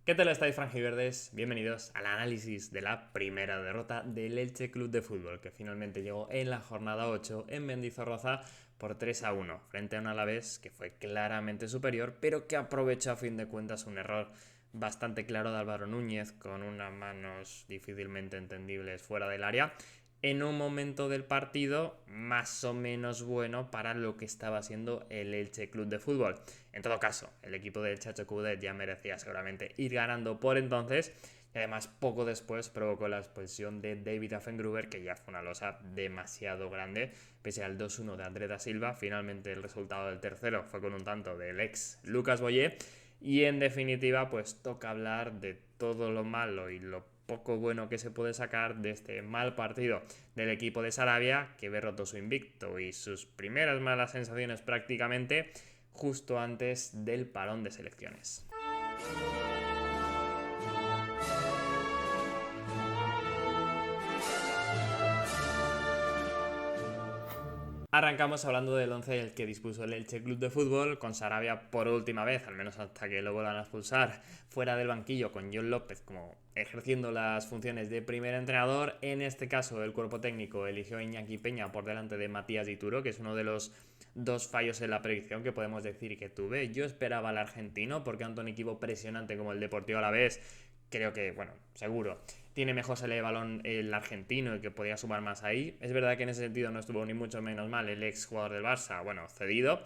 ¿Qué tal estáis, franjiverdes? Bienvenidos al análisis de la primera derrota del Elche Club de Fútbol, que finalmente llegó en la jornada 8 en Mendizorroza por 3-1, frente a un Alavés que fue claramente superior, pero que aprovechó a fin de cuentas un error bastante claro de Álvaro Núñez, con unas manos difícilmente entendibles fuera del área, en un momento del partido más o menos bueno para lo que estaba siendo el Elche Club de Fútbol. En todo caso, el equipo del Chacho Coudet ya merecía seguramente ir ganando por entonces, y además poco después provocó la expulsión de David Affengruber, que ya fue una losa demasiado grande, pese al 2-1 de Andrés da Silva. Finalmente el resultado del tercero fue con un tanto del ex Lucas Boyé, y en definitiva pues toca hablar de todo lo malo y lo poco bueno que se puede sacar de este mal partido del equipo de Sarabia, que ve roto su invicto y sus primeras malas sensaciones prácticamente justo antes del parón de selecciones. Arrancamos hablando del 11 del que dispuso el Elche Club de Fútbol, con Sarabia por última vez, al menos hasta que lo vuelvan a expulsar, fuera del banquillo, con John López como ejerciendo las funciones de primer entrenador. En este caso, el cuerpo técnico eligió a Iñaki Peña por delante de Matías Dituro, que es uno de los dos fallos en la predicción que podemos decir que tuve. Yo esperaba al argentino, porque ante un equipo presionante como el Deportivo Alavés, creo que, bueno, seguro tiene mejor salida de balón el argentino y que podía sumar más ahí. Es verdad que en ese sentido no estuvo ni mucho menos mal el ex jugador del Barça, bueno, cedido,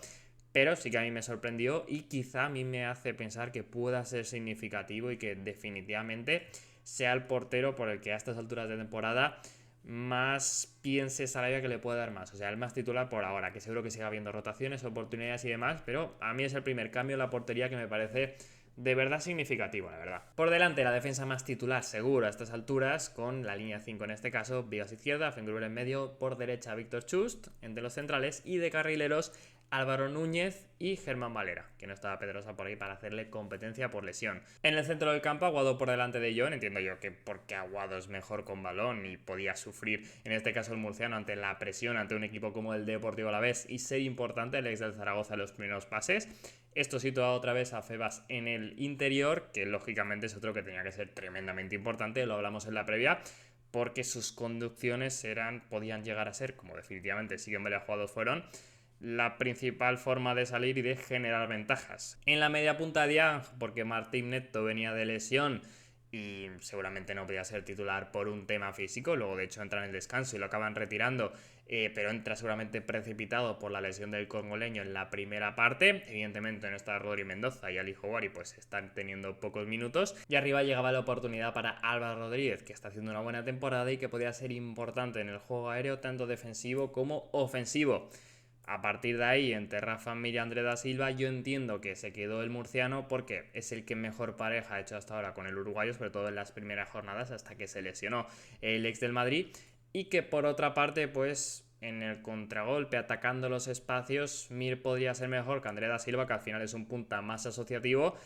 pero sí que a mí me sorprendió y quizá a mí me hace pensar que pueda ser significativo y que definitivamente sea el portero por el que a estas alturas de temporada más piense Sarabia que le puede dar más. O sea, el más titular por ahora, que seguro que siga habiendo rotaciones, oportunidades y demás, pero a mí es el primer cambio en la portería que me parece de verdad significativo, la verdad. Por delante, la defensa más titular seguro a estas alturas, con la línea 5 en este caso, Vigas izquierda, Fengruber en medio, por derecha Víctor Chust, entre los centrales, y de carrileros Álvaro Núñez y Germán Valera, que no estaba Pedrosa por ahí para hacerle competencia por lesión. En el centro del campo, Aguado por delante de John. Entiendo yo que porque Aguado es mejor con balón y podía sufrir, en este caso el murciano, ante la presión ante un equipo como el Deportivo Alavés y ser importante el ex del Zaragoza en los primeros pases. Esto situado otra vez a Febas en el interior, que lógicamente es otro que tenía que ser tremendamente importante, lo hablamos en la previa, porque sus conducciones podían llegar a ser, como definitivamente siguen varios jugadores fueron, la principal forma de salir y de generar ventajas. En la media punta Diang, porque Martín Neto venía de lesión y seguramente no podía ser titular por un tema físico, luego de hecho entra en el descanso y lo acaban retirando, pero entra seguramente precipitado por la lesión del congoleño en la primera parte. Evidentemente no está Rodri Mendoza y Ali Houari pues están teniendo pocos minutos, y arriba llegaba la oportunidad para Álvaro Rodríguez, que está haciendo una buena temporada y que podía ser importante en el juego aéreo tanto defensivo como ofensivo. A partir de ahí, entre Rafa Mir y Andrés da Silva, yo entiendo que se quedó el murciano porque es el que mejor pareja ha hecho hasta ahora con el uruguayo, sobre todo en las primeras jornadas hasta que se lesionó el ex del Madrid, y que por otra parte, pues en el contragolpe, atacando los espacios, Mir podría ser mejor que Andrés da Silva, que al final es un punta más asociativo,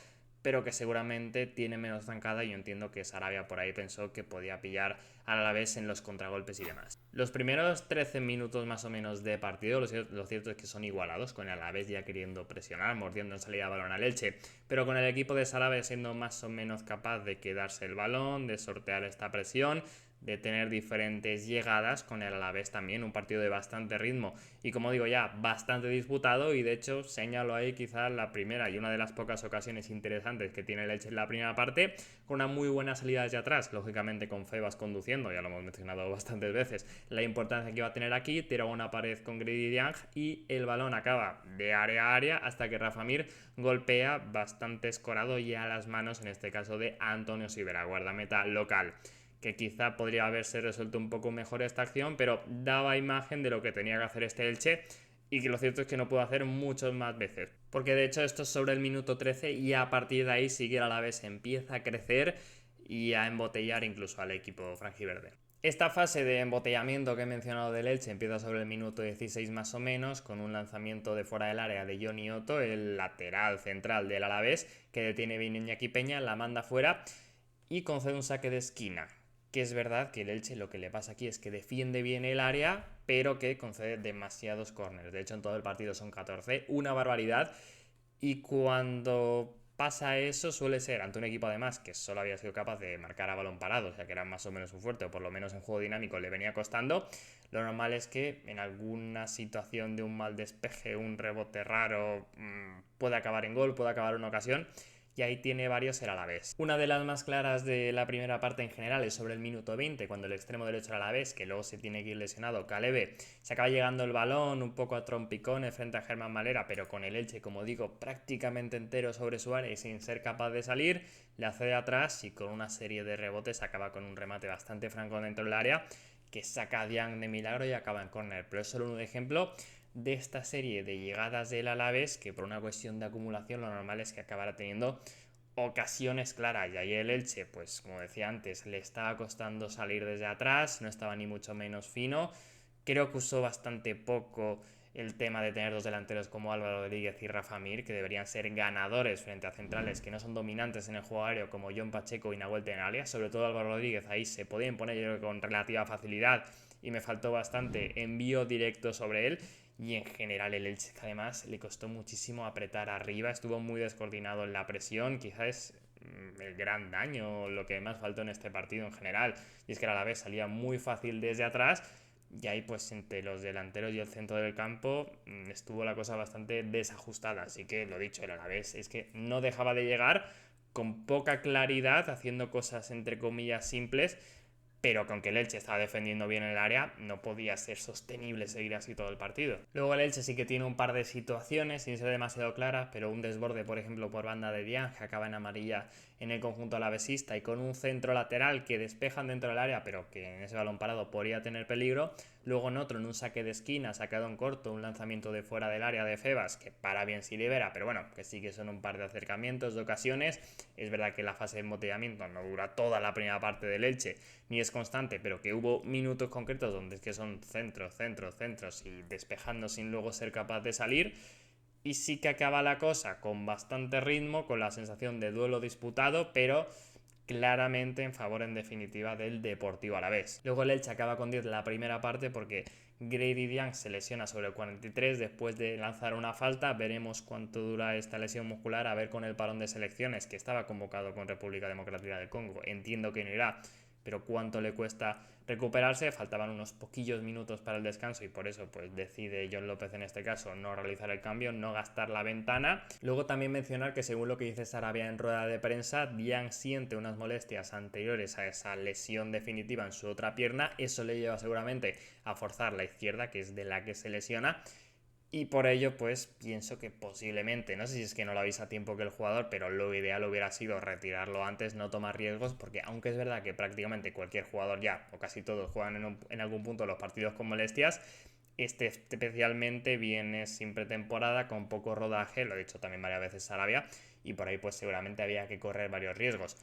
pero que seguramente tiene menos zancada, y yo entiendo que Sarabia por ahí pensó que podía pillar al Alavés en los contragolpes y demás. Los primeros 13 minutos más o menos de partido, lo cierto es que son igualados, con el Alavés ya queriendo presionar, mordiendo en salida de balón al Elche, pero con el equipo de Sarabia siendo más o menos capaz de quedarse el balón, de sortear esta presión, de tener diferentes llegadas, con el Alavés también, un partido de bastante ritmo y, como digo ya, bastante disputado. Y de hecho señalo ahí quizás la primera y una de las pocas ocasiones interesantes que tiene el Elche en la primera parte, con una muy buena salida desde atrás, lógicamente con Febas conduciendo, ya lo hemos mencionado bastantes veces, la importancia que iba a tener aquí, tira una pared con Grady Diang y el balón acaba de área a área hasta que Rafa Mir golpea bastante escorado y a las manos, en este caso de Antonio Sivera, guardameta local, que quizá podría haberse resuelto un poco mejor esta acción, pero daba imagen de lo que tenía que hacer este Elche, y que lo cierto es que no pudo hacer muchas más veces. Porque de hecho esto es sobre el minuto 13 y a partir de ahí sigue a la vez empieza a crecer y a embotellar incluso al equipo franjiverde. Esta fase de embotellamiento que he mencionado del Elche empieza sobre el minuto 16 más o menos, con un lanzamiento de fuera del área de Johnny Otto, el lateral central del Alavés, que detiene bien Iñaki Peña, la manda fuera y concede un saque de esquina. Que es verdad que el Elche lo que le pasa aquí es que defiende bien el área, pero que concede demasiados córneres. De hecho, en todo el partido son 14, una barbaridad. Y cuando pasa eso suele ser ante un equipo además que solo había sido capaz de marcar a balón parado, o sea que era más o menos su fuerte, o por lo menos en juego dinámico le venía costando. Lo normal es que en alguna situación de un mal despeje, un rebote raro, puede acabar en gol, puede acabar en ocasión. Y ahí tiene varios el Alavés. Una de las más claras de la primera parte en general es sobre el minuto 20, cuando el extremo derecho del Alavés, que luego se tiene que ir lesionado, Calebe, se acaba llegando el balón un poco a trompicones frente a Germán Malera, pero con el Elche, como digo, prácticamente entero sobre su área y sin ser capaz de salir, le hace de atrás y con una serie de rebotes acaba con un remate bastante franco dentro del área, que saca a Dian de milagro y acaba en córner. Pero es solo un ejemplo de esta serie de llegadas del Alavés, que por una cuestión de acumulación lo normal es que acabará teniendo ocasiones claras. Y ahí el Elche, pues como decía antes, le estaba costando salir desde atrás, no estaba ni mucho menos fino. Creo que usó bastante poco el tema de tener dos delanteros como Álvaro Rodríguez y Rafa Mir, que deberían ser ganadores frente a centrales que no son dominantes en el juego aéreo como John Pacheco y Nahuel Tenaglia. Sobre todo Álvaro Rodríguez, ahí se podía imponer yo creo con relativa facilidad y me faltó bastante envío directo sobre él. Y en general el Elche además le costó muchísimo apretar arriba, estuvo muy descoordinado en la presión, quizás el gran daño, lo que más faltó en este partido en general, y es que el Alavés salía muy fácil desde atrás. Y ahí pues entre los delanteros y el centro del campo estuvo la cosa bastante desajustada. Así que lo dicho, el Alavés es que no dejaba de llegar con poca claridad, haciendo cosas entre comillas simples, pero que aunque el Elche estaba defendiendo bien el área, no podía ser sostenible seguir así todo el partido. Luego el Elche sí que tiene un par de situaciones, sin ser demasiado claras, pero un desborde, por ejemplo, por banda de Dian, que acaba en amarilla en el conjunto alavesista, y con un centro lateral que despejan dentro del área, pero que en ese balón parado podría tener peligro. Luego en otro, en un saque de esquina, sacado en corto, un lanzamiento de fuera del área de Febas, que para bien si libera, pero bueno, que sí que son un par de acercamientos, de ocasiones. Es verdad que la fase de embotellamiento no dura toda la primera parte del Elche, ni es constante, pero que hubo minutos concretos donde es que son centros y despejando sin luego ser capaz de salir. Y sí que acaba la cosa con bastante ritmo, con la sensación de duelo disputado, pero claramente en favor en definitiva del Deportivo Alavés. Luego el Elche acaba con 10 la primera parte porque Grady Dian se lesiona sobre el 43 después de lanzar una falta. Veremos cuánto dura esta lesión muscular, a ver con el parón de selecciones que estaba convocado con República Democrática del Congo. Entiendo que no irá, pero cuánto le cuesta recuperarse. Faltaban unos poquillos minutos para el descanso y por eso pues decide John López en este caso no realizar el cambio, no gastar la ventana. Luego también mencionar que según lo que dice Sarabia en rueda de prensa, Dian siente unas molestias anteriores a esa lesión definitiva en su otra pierna. Eso le lleva seguramente a forzar la izquierda, que es de la que se lesiona. Y por ello, pues pienso que posiblemente, no sé si es que no lo avisa a tiempo que el jugador, pero lo ideal hubiera sido retirarlo antes, no tomar riesgos, porque aunque es verdad que prácticamente cualquier jugador ya, o casi todos, juegan en algún punto los partidos con molestias, este especialmente viene sin pretemporada, con poco rodaje, lo he dicho también varias veces Sarabia, y por ahí pues seguramente había que correr varios riesgos.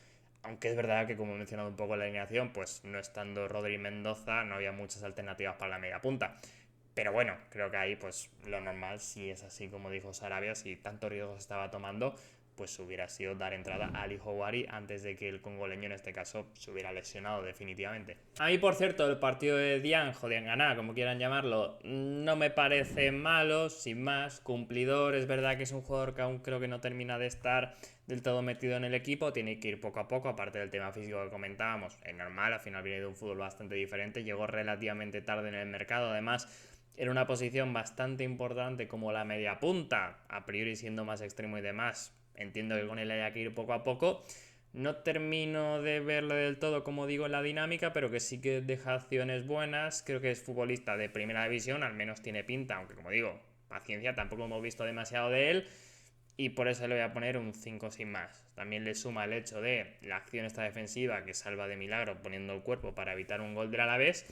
Aunque es verdad que, como he mencionado un poco en la alineación, pues no estando Rodri Mendoza, no había muchas alternativas para la media punta. Pero bueno, creo que ahí pues lo normal, si es así como dijo Sarabia, si tanto riesgo se estaba tomando, pues hubiera sido dar entrada a Ali Houari antes de que el congoleño en este caso se hubiera lesionado definitivamente. A mí, por cierto, el partido de Dian, Diangana, como quieran llamarlo, no me parece malo, sin más, cumplidor. Es verdad que es un jugador que aún creo que no termina de estar del todo metido en el equipo, tiene que ir poco a poco, aparte del tema físico que comentábamos, es normal, al final viene de un fútbol bastante diferente, llegó relativamente tarde en el mercado, además en una posición bastante importante como la media punta, a priori siendo más extremo y demás. Entiendo que con él haya que ir poco a poco. No termino de verlo del todo, como digo, en la dinámica, pero que sí que deja acciones buenas. Creo que es futbolista de primera división, al menos tiene pinta, aunque como digo, paciencia, tampoco hemos visto demasiado de él. Y por eso le voy a poner un 5 sin más. También le suma el hecho de la acción esta defensiva que salva de milagro poniendo el cuerpo para evitar un gol del Alavés.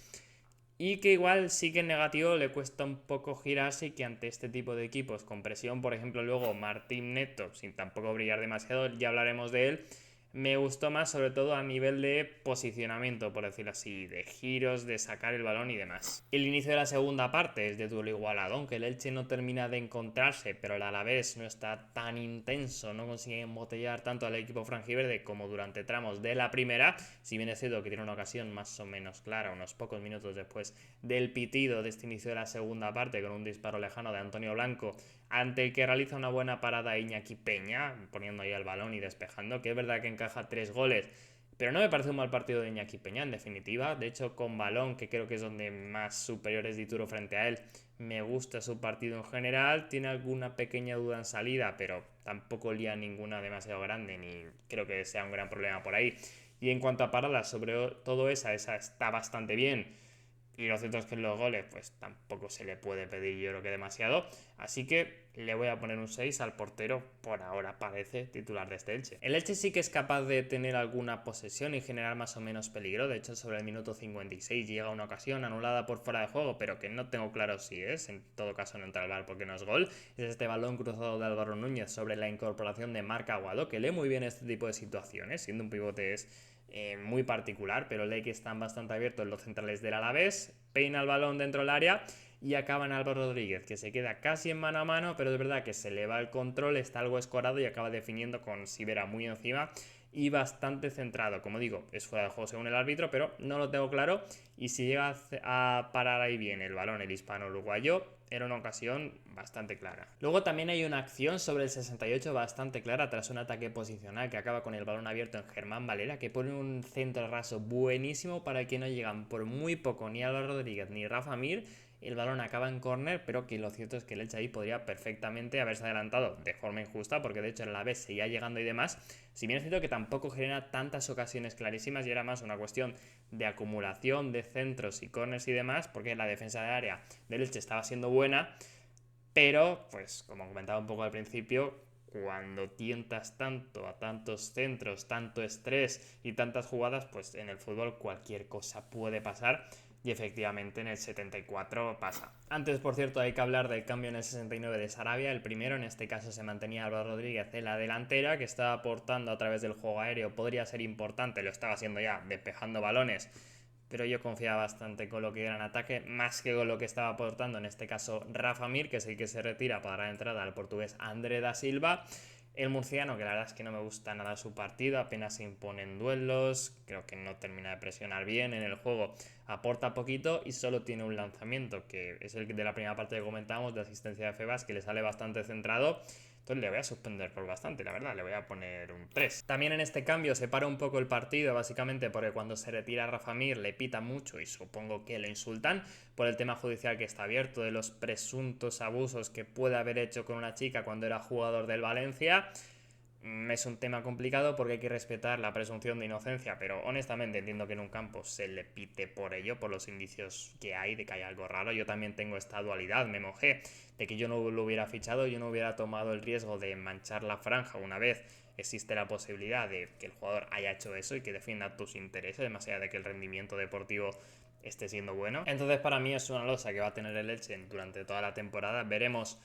Y que igual sí que en negativo le cuesta un poco girarse y que ante este tipo de equipos con presión, por ejemplo luego Martín Neto, sin tampoco brillar demasiado, ya hablaremos de él, me gustó más sobre todo a nivel de posicionamiento, por decirlo así, de giros, de sacar el balón y demás. El inicio de la segunda parte es de duelo igualado, aunque el Elche no termina de encontrarse, pero el Alavés no está tan intenso, no consigue embotellar tanto al equipo franjiverde como durante tramos de la primera, si bien es cierto que tiene una ocasión más o menos clara unos pocos minutos después del pitido de este inicio de la segunda parte con un disparo lejano de Antonio Blanco ante el que realiza una buena parada Iñaki Peña, poniendo ahí el balón y despejando, que es verdad que encaja 3 goles, pero no me parece un mal partido de Iñaki Peña, en definitiva. De hecho, con balón, que creo que es donde más superior es Dituro frente a él, me gusta su partido en general. Tiene alguna pequeña duda en salida, pero tampoco lía ninguna demasiado grande, ni creo que sea un gran problema por ahí. Y en cuanto a paradas, sobre todo esa está bastante bien. Y lo cierto es que en los goles, pues tampoco se le puede pedir, yo creo que demasiado. Así que le voy a poner un 6 al portero, por ahora parece titular de este Elche. El Elche sí que es capaz de tener alguna posesión y generar más o menos peligro. De hecho, sobre el minuto 56 llega una ocasión anulada por fuera de juego, pero que no tengo claro si es. En todo caso, no entra al VAR porque no es gol. Es este balón cruzado de Álvaro Núñez sobre la incorporación de Marc Aguado, que lee muy bien este tipo de situaciones, siendo un pivote es muy particular, pero lee que están bastante abiertos los centrales del Alavés, peina el balón dentro del área y acaba en Álvaro Rodríguez, que se queda casi en mano a mano, pero es verdad que se le va el control, está algo escorado y acaba definiendo con Sivera muy encima y bastante centrado. Como digo, es fuera de juego según el árbitro, pero no lo tengo claro. Y si llega a parar ahí bien el balón, el hispano uruguayo, era una ocasión bastante clara. Luego también hay una acción sobre el 68 bastante clara tras un ataque posicional que acaba con el balón abierto en Germán Valera, que pone un centro raso buenísimo para el que no llegan por muy poco ni Álvaro Rodríguez ni Rafa Mir. El balón acaba en córner, pero que lo cierto es que el Elche ahí podría perfectamente haberse adelantado de forma injusta, porque de hecho en la vez seguía llegando y demás. Si bien es cierto que tampoco genera tantas ocasiones clarísimas y era más una cuestión de acumulación de centros y corners y demás, porque la defensa de área del Elche estaba siendo buena, pero pues como comentaba un poco al principio, cuando tientas tanto a tantos centros, tanto estrés y tantas jugadas, pues en el fútbol cualquier cosa puede pasar. Y efectivamente en el 74 pasa. Antes, por cierto, hay que hablar del cambio en el 69 de Sarabia. El primero, en este caso, se mantenía Álvaro Rodríguez en la delantera, que estaba aportando a través del juego aéreo. Podría ser importante, lo estaba haciendo ya, despejando balones. Pero yo confiaba bastante con lo que era en ataque, más que con lo que estaba aportando, en este caso, Rafa Mir, que es el que se retira para dar entrada al portugués André da Silva. El murciano, que la verdad es que no me gusta nada su partido, apenas se impone en duelos, creo que no termina de presionar bien en el juego, aporta poquito y solo tiene un lanzamiento, que es el de la primera parte que comentábamos, de asistencia de Febas, que le sale bastante centrado. Entonces le voy a suspender por bastante, la verdad, le voy a poner un 3. También en este cambio se para un poco el partido, básicamente porque cuando se retira Rafa Mir le pita mucho y supongo que le insultan por el tema judicial que está abierto de los presuntos abusos que puede haber hecho con una chica cuando era jugador del Valencia. Es un tema complicado porque hay que respetar la presunción de inocencia, pero honestamente entiendo que en un campo se le pite por ello, por los indicios que hay de que hay algo raro. Yo también tengo esta dualidad, me mojé de que yo no lo hubiera fichado, yo no hubiera tomado el riesgo de manchar la franja una vez existe la posibilidad de que el jugador haya hecho eso y que defienda tus intereses, más allá de que el rendimiento deportivo esté siendo bueno. Entonces para mí es una losa que va a tener el Elche durante toda la temporada. Veremos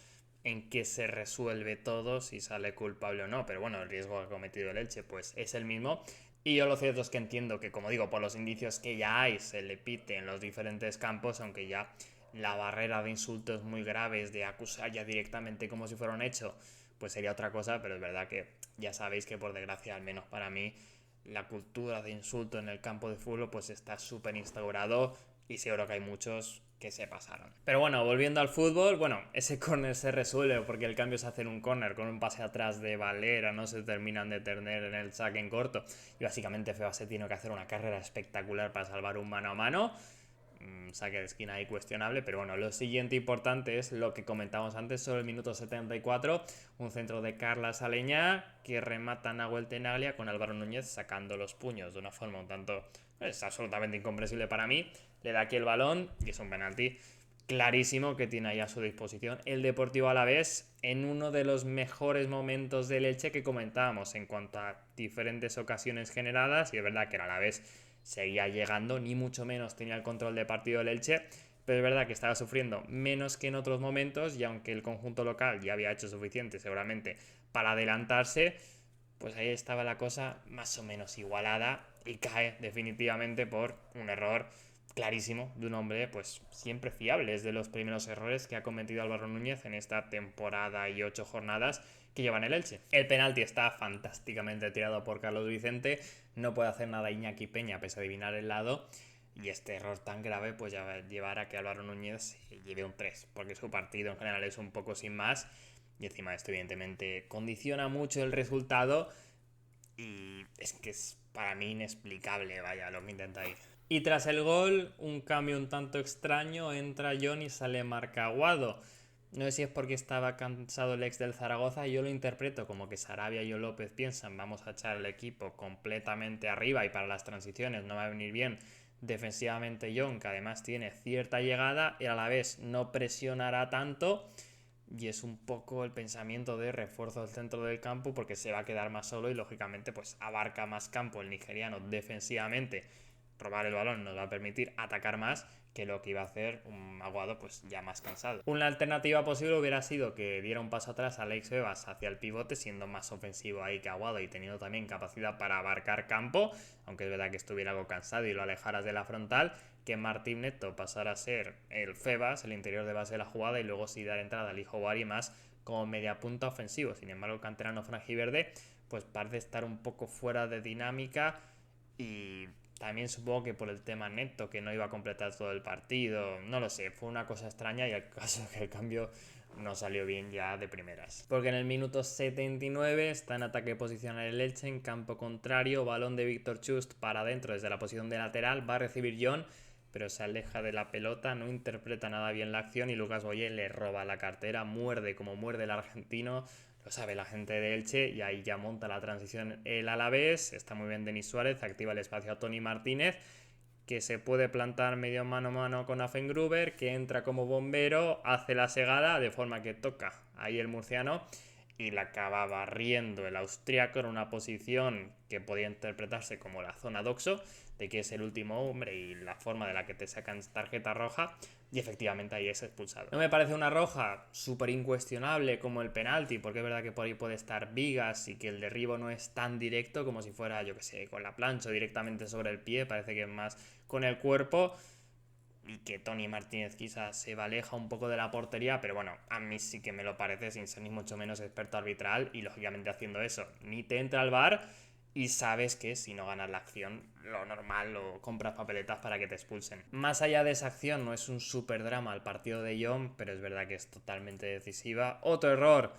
en qué se resuelve todo, si sale culpable o no, pero bueno, el riesgo que ha cometido el Elche pues es el mismo. Y yo lo cierto es que entiendo que, como digo, por los indicios que ya hay, se le pite en los diferentes campos, aunque ya la barrera de insultos muy graves, de acusar ya directamente como si fuera un hecho, pues sería otra cosa, pero es verdad que ya sabéis que por desgracia, al menos para mí, la cultura de insulto en el campo de fútbol pues está súper instaurado y seguro que hay muchos que se pasaron. Pero bueno, volviendo al fútbol, bueno, ese córner se resuelve porque el cambio se hace en un córner con un pase atrás de Valera, no se terminan de tener en el saque en corto y básicamente Febas se tiene que hacer una carrera espectacular para salvar un mano a mano. Saque de esquina ahí cuestionable, pero bueno, lo siguiente importante es lo que comentamos antes sobre el minuto 74, un centro de Carlas Aleñá que remata Nahuel Tenaglia con Álvaro Núñez sacando los puños de una forma un tanto, es absolutamente incomprensible para mí, le da aquí el balón y es un penalti clarísimo que tiene ahí a su disposición el Deportivo Alavés en uno de los mejores momentos del Elche que comentábamos en cuanto a diferentes ocasiones generadas, y es verdad que el Alavés seguía llegando, ni mucho menos tenía el control de partido del Elche, pero es verdad que estaba sufriendo menos que en otros momentos y aunque el conjunto local ya había hecho suficiente seguramente para adelantarse, pues ahí estaba la cosa más o menos igualada y cae definitivamente por un error clarísimo de un hombre pues siempre fiable. Es de los primeros errores que ha cometido Álvaro Núñez en esta temporada y 8 jornadas que llevan el Elche. El penalti está fantásticamente tirado por Carlos Vicente, no puede hacer nada Iñaki Peña pese a adivinar el lado, y este error tan grave pues ya va a llevar a que Álvaro Núñez lleve un 3, porque su partido en general es un poco sin más. y encima esto evidentemente condiciona mucho el resultado y es que es para mí inexplicable, vaya, lo que intentáis. Y tras el gol, un cambio un tanto extraño, entra John y sale Marc Aguado. No sé si es porque estaba cansado el ex del Zaragoza y yo lo interpreto como que Sarabia y López piensan vamos a echar el equipo completamente arriba y para las transiciones no va a venir bien defensivamente John, que además tiene cierta llegada y a la vez no presionará tanto y es un poco el pensamiento de refuerzo del centro del campo porque se va a quedar más solo y lógicamente pues abarca más campo el nigeriano defensivamente. Robar el balón nos va a permitir atacar más que lo que iba a hacer un Aguado pues ya más cansado. Una alternativa posible hubiera sido que diera un paso atrás a Alex Bebas hacia el pivote siendo más ofensivo ahí que Aguado y teniendo también capacidad para abarcar campo, aunque es verdad que estuviera algo cansado y lo alejaras de la frontal, que Martín Neto pasara a ser el Febas, el interior de base de la jugada y luego sí dar entrada al hijo Bari más como media punta ofensivo. Sin embargo el canterano franjiverde pues parece estar un poco fuera de dinámica y también supongo que por el tema Neto, que no iba a completar todo el partido, no lo sé, fue una cosa extraña y el caso es que el cambio no salió bien ya de primeras. Porque en el minuto 79 está en ataque posicional el Elche en campo contrario, balón de Víctor Chust para adentro desde la posición de lateral, va a recibir John, pero se aleja de la pelota, no interpreta nada bien la acción y Lucas Boyé le roba la cartera, muerde como muerde el argentino, lo sabe la gente de Elche y ahí ya monta la transición el Alavés, está muy bien Denis Suárez, activa el espacio a Tony Martínez, que se puede plantar medio mano a mano con Affengruber, que entra como bombero, hace la segada de forma que toca ahí el murciano y la acaba barriendo el austriaco en una posición que podía interpretarse como la zona doxo, de que es el último hombre y la forma de la que te sacan tarjeta roja, y efectivamente ahí es expulsado. No me parece una roja súper incuestionable como el penalti, porque es verdad que por ahí puede estar Vigas y que el derribo no es tan directo como si fuera, yo que sé, con la plancha o directamente sobre el pie, parece que es más con el cuerpo y que Tony Martínez quizás se aleja un poco de la portería, pero bueno, a mí sí que me lo parece sin ser ni mucho menos experto arbitral y lógicamente haciendo eso, ni te entra al VAR y sabes que si no ganas la acción, lo normal, o compras papeletas para que te expulsen. Más allá de esa acción, no es un super drama el partido de John, pero es verdad que es totalmente decisiva. Otro error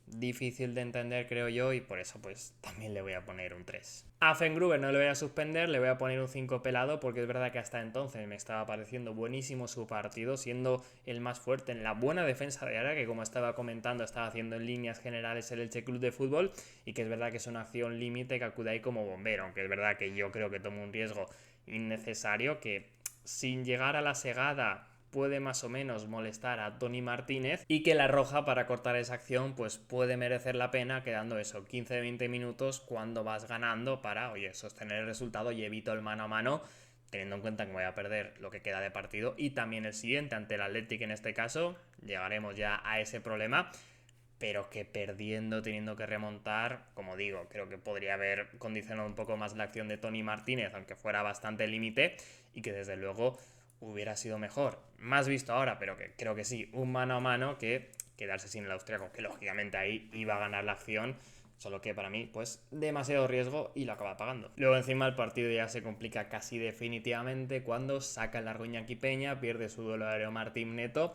difícil de entender, creo yo, y por eso pues también le voy a poner un 3. A Fengruber no le voy a suspender, le voy a poner un 5 pelado porque es verdad que hasta entonces me estaba pareciendo buenísimo su partido, siendo el más fuerte en la buena defensa de área que, como estaba comentando, estaba haciendo en líneas generales el Elche Club de Fútbol, y que es verdad que es una acción límite que acude ahí como bombero, aunque es verdad que yo creo que toma un riesgo innecesario que sin llegar a la segada puede más o menos molestar a Tony Martínez y que la roja para cortar esa acción pues puede merecer la pena quedando eso 15-20 minutos cuando vas ganando para, oye, sostener el resultado y evito el mano a mano, teniendo en cuenta que voy a perder lo que queda de partido y también el siguiente ante el Athletic en este caso. Llegaremos ya a ese problema, pero que perdiendo, teniendo que remontar, como digo, creo que podría haber condicionado un poco más la acción de Tony Martínez, aunque fuera bastante límite, y que desde luego hubiera sido mejor. Más visto ahora, pero que creo que sí, un mano a mano que quedarse sin el austriaco, que lógicamente ahí iba a ganar la acción, solo que para mí, pues, demasiado riesgo y lo acaba pagando. Luego encima el partido ya se complica casi definitivamente cuando saca el largo Iñaki Peña, pierde su duelo aéreo Martín Neto.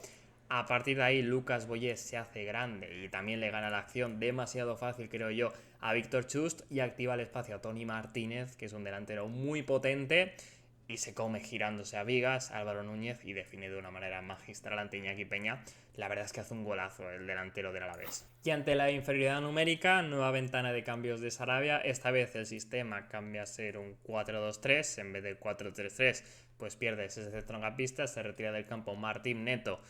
A partir de ahí Lucas Boyé se hace grande y también le gana la acción demasiado fácil, creo yo, a Víctor Chust y activa el espacio a Tony Martínez, que es un delantero muy potente, y se come girándose a Vigas, Álvaro Núñez, y define de una manera magistral ante Iñaki Peña. La verdad es que hace un golazo el delantero del Alavés. Y ante la inferioridad numérica, nueva ventana de cambios de Sarabia. Esta vez el sistema cambia a ser un 4-2-3 en vez del 4-3-3, pues pierde ese centrocampista, se retira del campo Martín Neto.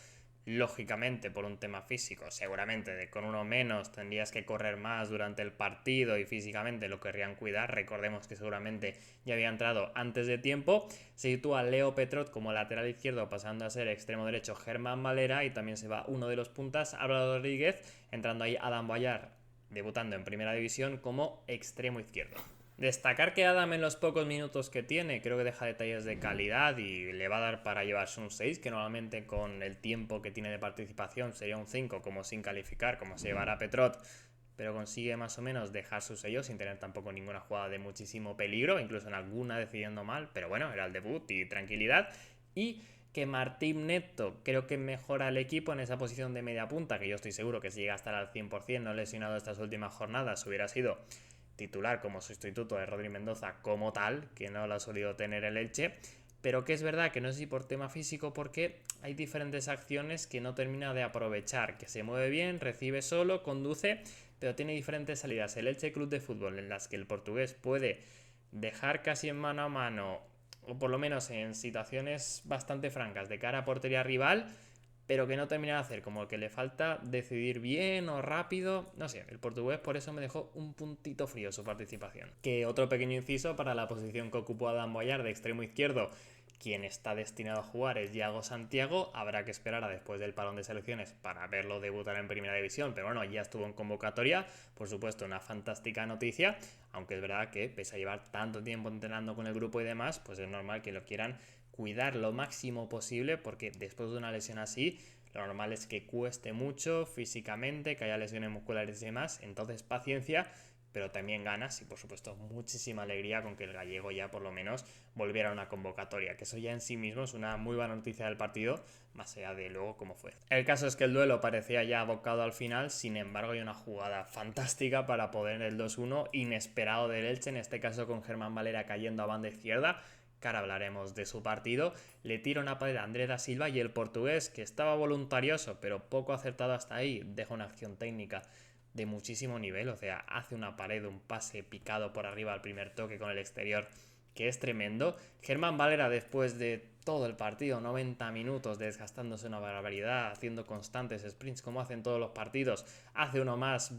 Lógicamente, por un tema físico, seguramente con uno menos tendrías que correr más durante el partido y físicamente lo querrían cuidar. Recordemos que seguramente ya había entrado antes de tiempo. Se sitúa Leo Petrot como lateral izquierdo, pasando a ser extremo derecho Germán Valera, y también se va uno de los puntas, Álvaro Rodríguez, entrando ahí Adam Boyar, debutando en primera división como extremo izquierdo. Destacar que Adam en los pocos minutos que tiene creo que deja detalles de calidad y le va a dar para llevarse un 6, que normalmente con el tiempo que tiene de participación sería un 5 como sin calificar, como se llevará Petrot, pero consigue más o menos dejar su sello sin tener tampoco ninguna jugada de muchísimo peligro, incluso en alguna decidiendo mal, pero bueno, era el debut y tranquilidad. Y Que Martín Neto creo que mejora el equipo en esa posición de media punta, que yo estoy seguro que si llega a estar al 100% no lesionado estas últimas jornadas hubiera sido titular como sustituto de Rodri Mendoza como tal, que no lo ha solido tener el Elche, pero que es verdad que no sé si por tema físico, porque hay diferentes acciones que no termina de aprovechar, que se mueve bien, recibe solo, conduce, pero tiene diferentes salidas. El Elche Club de Fútbol en las que el portugués puede dejar casi en mano a mano, o por lo menos en situaciones bastante francas de cara a portería rival, pero que no termina de hacer, como que le falta decidir bien o rápido. No sé, el portugués por eso me dejó un puntito frío su participación. Que otro pequeño inciso para la posición que ocupó Adán Boyar de extremo izquierdo, quien está destinado a jugar es Yago Santiago. Habrá que esperar a después del parón de selecciones para verlo debutar en primera división, pero bueno, ya estuvo en convocatoria. Por supuesto, una fantástica noticia, aunque es verdad que pese a llevar tanto tiempo entrenando con el grupo y demás, pues es normal que lo quieran cuidar lo máximo posible, porque después de una lesión así, lo normal es que cueste mucho físicamente, que haya lesiones musculares y demás. Entonces paciencia, pero también ganas y por supuesto muchísima alegría con que el gallego ya por lo menos volviera a una convocatoria, que eso ya en sí mismo es una muy buena noticia del partido, más allá de luego cómo fue. El caso es que el duelo parecía ya abocado al final, sin embargo hay una jugada fantástica para poner el 2-1 inesperado del Elche, en este caso con Germán Valera cayendo a banda izquierda, que ahora hablaremos de su partido. Le tira una pared a Andrés da Silva y el portugués, que estaba voluntarioso pero poco acertado hasta ahí, deja una acción técnica de muchísimo nivel, o sea, hace una pared, un pase picado por arriba al primer toque con el exterior, que es tremendo. Germán Valera, después de todo el partido, 90 minutos desgastándose una barbaridad, haciendo constantes sprints como hacen todos los partidos, hace uno más,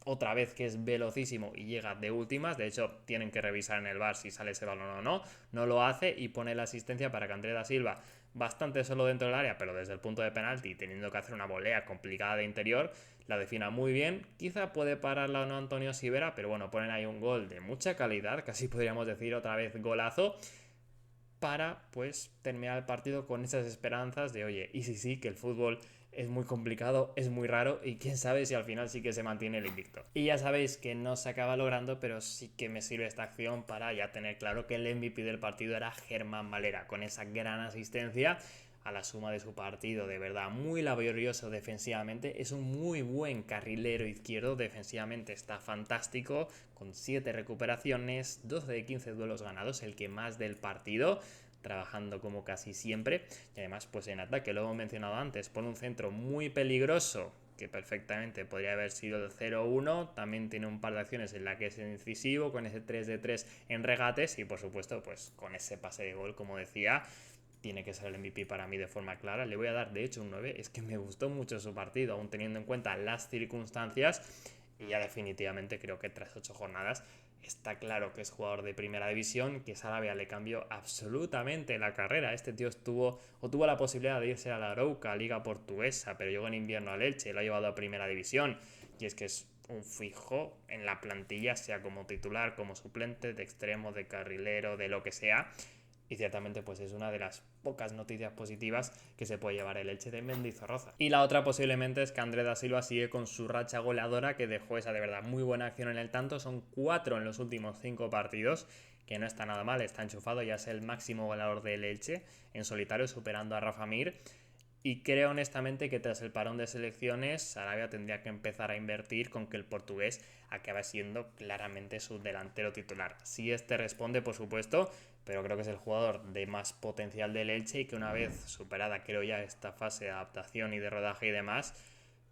otra vez, que es velocísimo y llega de últimas. De hecho, tienen que revisar en el VAR si sale ese balón o no. No lo hace y pone la asistencia para que Andrés da Silva, bastante solo dentro del área, pero desde el punto de penalti, teniendo que hacer una volea complicada de interior, la defina muy bien. Quizá puede pararla o no Antonio Sivera, pero bueno, ponen ahí un gol de mucha calidad, casi podríamos decir otra vez golazo, para pues terminar el partido con esas esperanzas de oye, y sí, que el fútbol es muy complicado, es muy raro y quién sabe si al final sí que se mantiene el invicto. Y ya sabéis que no se acaba logrando, pero sí que me sirve esta acción para ya tener claro que el MVP del partido era Germán Valera, con esa gran asistencia a la suma de su partido, de verdad muy laborioso defensivamente, es un muy buen carrilero izquierdo, defensivamente está fantástico, con 7 recuperaciones, 12 de 15 duelos ganados, el que más del partido, trabajando como casi siempre, y además pues en ataque, lo hemos mencionado antes, por un centro muy peligroso, que perfectamente podría haber sido el 0-1, también tiene un par de acciones en las que es incisivo, con ese 3 de 3 en regates y por supuesto pues con ese pase de gol, como decía, tiene que ser el MVP para mí de forma clara. Le voy a dar de hecho un 9, es que me gustó mucho su partido, aún teniendo en cuenta las circunstancias, y ya definitivamente creo que tras 8 jornadas está claro que es jugador de primera división, que Sarabia le cambió absolutamente la carrera. Este tío tuvo la posibilidad de irse a la Arouca, liga portuguesa, pero llegó en invierno al Elche, lo ha llevado a primera división, y es que es un fijo en la plantilla, sea como titular, como suplente, de extremo, de carrilero, de lo que sea. Y ciertamente pues es una de las pocas noticias positivas que se puede llevar el Elche de Mendizorroza. Y la otra posiblemente es que Andrés da Silva sigue con su racha goleadora, que dejó esa de verdad muy buena acción en el tanto. Son 4 en los últimos 5 partidos, que no está nada mal, está enchufado, ya es el máximo goleador del Elche en solitario, superando a Rafa Mir. Y creo honestamente que tras el parón de selecciones, Sarabia tendría que empezar a invertir con que el portugués acabe siendo claramente su delantero titular. Si este responde, por supuesto, pero creo que es el jugador de más potencial del Elche y que una vez superada, creo ya, esta fase de adaptación y de rodaje y demás,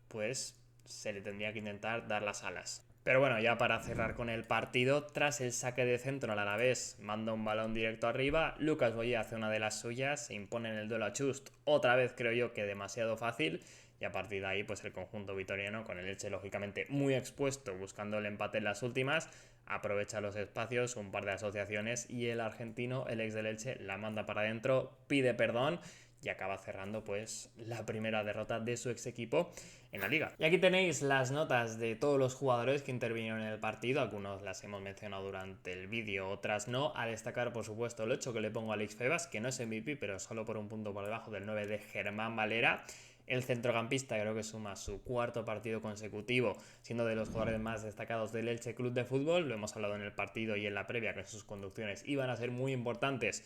pues se le tendría que intentar dar las alas. Pero bueno, ya para cerrar con el partido, tras el saque de centro al Alavés, manda un balón directo arriba, Lucas Boyé hace una de las suyas, se impone en el duelo a Chust, otra vez creo yo que demasiado fácil, y a partir de ahí pues el conjunto vitoriano, con el Elche lógicamente muy expuesto, buscando el empate en las últimas, aprovecha los espacios, un par de asociaciones, y el argentino, el ex del Elche, la manda para adentro, pide perdón y acaba cerrando pues la primera derrota de su ex equipo en la liga. Y aquí tenéis las notas de todos los jugadores que intervinieron en el partido, algunos las hemos mencionado durante el vídeo, otras no. A destacar por supuesto el 8 que le pongo a Alex Febas, que no es MVP pero solo por un punto por debajo del 9 de Germán Valera. El centrocampista creo que suma su 4.º partido consecutivo, siendo de los jugadores más destacados del Elche Club de Fútbol. Lo hemos hablado en el partido y en la previa, que sus conducciones iban a ser muy importantes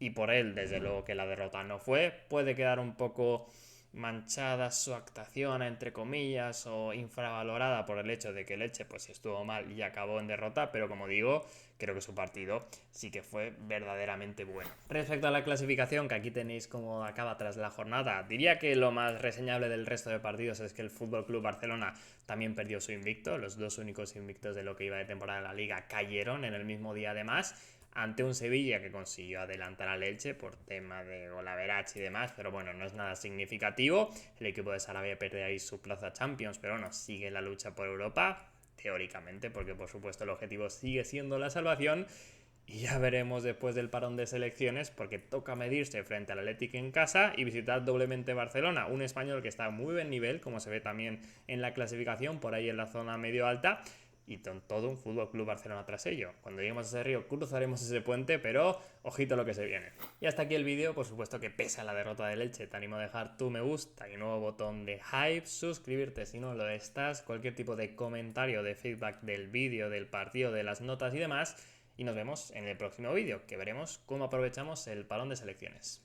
y por él, desde luego que la derrota no fue. Puede quedar un poco manchada su actuación, entre comillas, o infravalorada por el hecho de que el Elche pues estuvo mal y acabó en derrota, pero como digo, creo que su partido sí que fue verdaderamente bueno. Respecto a la clasificación, que aquí tenéis cómo acaba tras la jornada, diría que lo más reseñable del resto de partidos es que el Fútbol Club Barcelona también perdió su invicto. Los dos únicos invictos de lo que iba de temporada en la Liga cayeron en el mismo día además, ante un Sevilla que consiguió adelantar al Elche por tema de golaverage y demás, pero bueno, no es nada significativo. El equipo de Sarabia pierde ahí su plaza Champions, pero bueno, sigue la lucha por Europa, teóricamente, porque por supuesto el objetivo sigue siendo la salvación. Y ya veremos después del parón de selecciones, porque toca medirse frente al Athletic en casa y visitar doblemente Barcelona, un español que está a muy buen nivel, como se ve también en la clasificación, por ahí en la zona medio alta, y con todo un Fútbol Club Barcelona tras ello. Cuando lleguemos a ese río cruzaremos ese puente, pero ojito lo que se viene. Y hasta aquí el vídeo. Por supuesto que pese a la derrota del Elche, te animo a dejar tu me gusta y nuevo botón de hype, suscribirte si no lo estás, cualquier tipo de comentario, de feedback del vídeo, del partido, de las notas y demás, y nos vemos en el próximo vídeo, que veremos cómo aprovechamos el parón de selecciones.